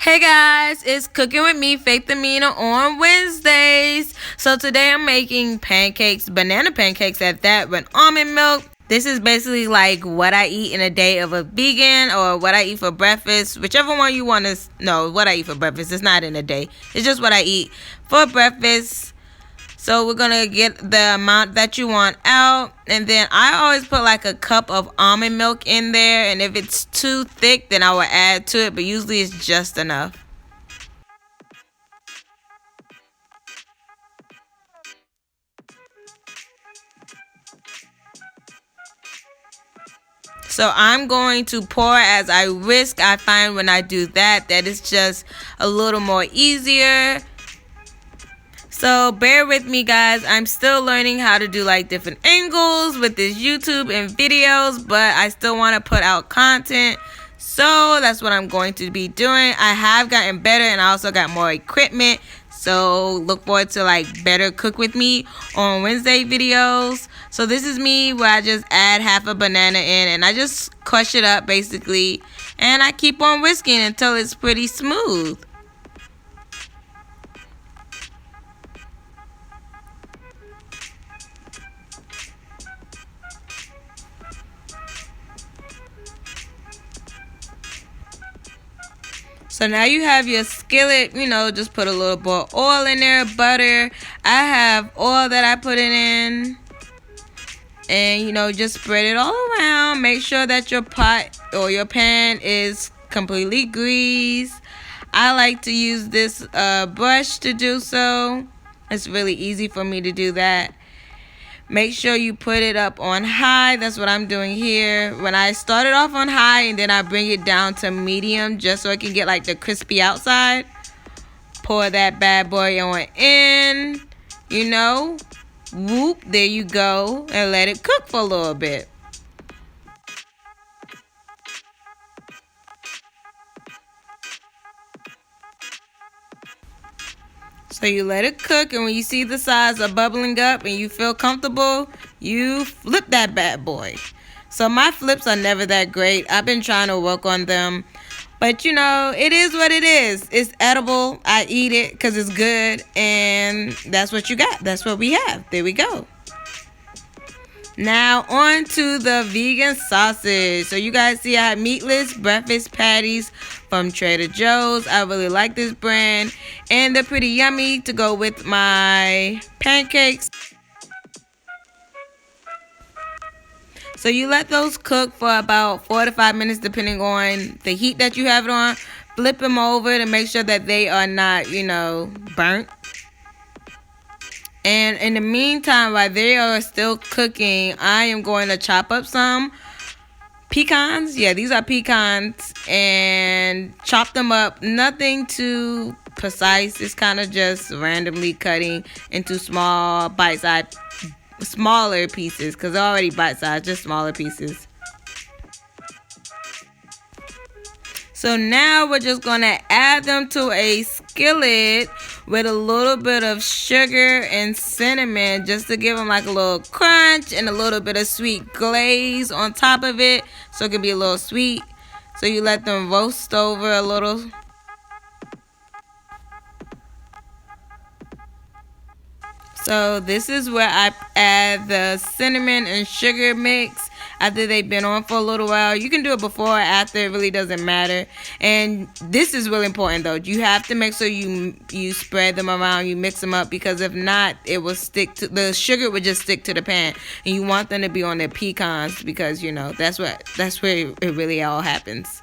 Hey guys, it's Cooking with me, Faith Amina, on Wednesdays. So today I'm making pancakes, banana pancakes at that, with almond milk. This is basically like what I eat in a day of a vegan, or what I eat for breakfast, whichever one you want to know. What I eat for breakfast, it's not in a day, it's just what I eat for breakfast. So we're gonna get the amount that you want out, and then I always put like a cup of almond milk in there, and if it's too thick then I will add to it, but usually it's just enough. So I'm going to pour as I whisk. I find when I do that it's just a little more easier. So bear with me guys, I'm still learning how to do like different angles with this YouTube and videos, but I still want to put out content. So that's what I'm going to be doing. I have gotten better, and I also got more equipment. So look forward to like better cook with me on Wednesday videos. So this is me where I just add half a banana in and I just crush it up basically. And I keep on whisking until it's pretty smooth. So now you have your skillet, just put a little bit of oil in there, butter. I have oil that I put it in. And, just spread it all around. Make sure that your pot or your pan is completely greased. I like to use this brush to do so. It's really easy for me to do that. Make sure you put it up on high. That's what I'm doing here. When I start it off on high and then I bring it down to medium just so I can get like the crispy outside. Pour that bad boy on in. Whoop, there you go. And let it cook for a little bit. So you let it cook, and when you see the sides are bubbling up and you feel comfortable, you flip that bad boy. So my flips are never that great. I've been trying to work on them. But it is what it is. It's edible. I eat it because it's good. And that's what you got. That's what we have. There we go. Now on to the vegan sausage. So you guys see I have Meatless breakfast patties from Trader Joe's. I really like this brand, and they're pretty yummy to go with my pancakes. So you let those cook for about 4 to 5 minutes depending on the heat that you have it on. Flip them over to make sure that they are not, burnt. And in the meantime, while they are still cooking, I am going to chop up some pecans. Yeah, these are pecans. And chop them up. Nothing too precise. It's kind of just randomly cutting into small bite-sized, smaller pieces. Because they're already bite-sized, just smaller pieces. So now we're just going to add them to a skillet with a little bit of sugar and cinnamon just to give them like a little crunch and a little bit of sweet glaze on top of it so it can be a little sweet. So you let them roast over a little. So this is where I add the cinnamon and sugar mix after they've been on for a little while. You can do it before or after, it really doesn't matter. And this is really important though. You have to make sure you spread them around, you mix them up, because if not, it will stick to the sugar, would just stick to the pan. And you want them to be on their pecans because that's where it really all happens.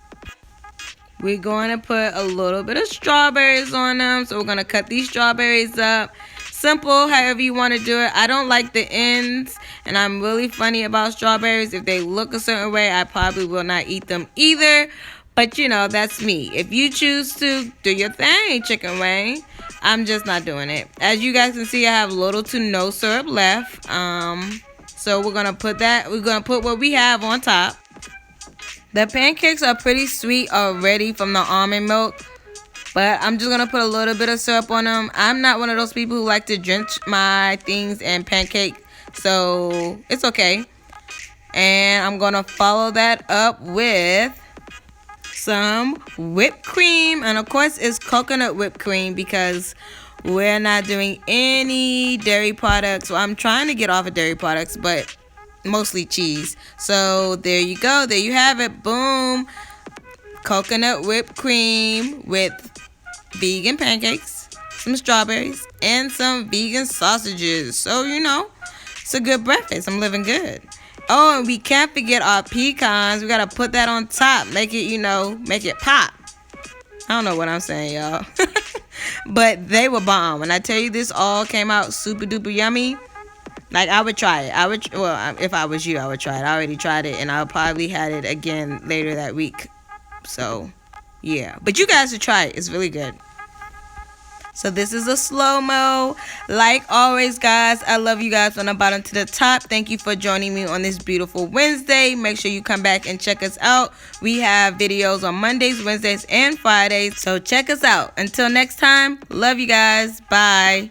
We're going to put a little bit of strawberries on them. So we're going to cut these strawberries up. Simple, however you want to do it. I don't like the ends, and I'm really funny about strawberries. If they look a certain way, I probably will not eat them either. But that's me. If you choose to do your thing, chicken wing, I'm just not doing it. As you guys can see, I have little to no syrup left. So we're gonna put what we have on top. The pancakes are pretty sweet already from the almond milk, but I'm just going to put a little bit of syrup on them. I'm not one of those people who like to drench my things in pancake, so it's okay. And I'm going to follow that up with some whipped cream, and of course it's coconut whipped cream because we're not doing any dairy products. Well, I'm trying to get off of dairy products, but mostly cheese. So there you go. There you have it. Boom. Coconut whipped cream with vegan pancakes, some strawberries, and some vegan sausages. So, it's a good breakfast. I'm living good. Oh, and we can't forget our pecans. We got to put that on top. Make it, make it pop. I don't know what I'm saying, y'all. But they were bomb. When I tell you this all came out super duper yummy, like I would try it. If I was you, I would try it. I already tried it, and I'll probably had it again later that week. So, yeah. But you guys should try it. It's really good. So this is a slow-mo. Like always, guys, I love you guys from the bottom to the top. Thank you for joining me on this beautiful Wednesday. Make sure you come back and check us out. We have videos on Mondays, Wednesdays, and Fridays. So check us out. Until next time, love you guys. Bye.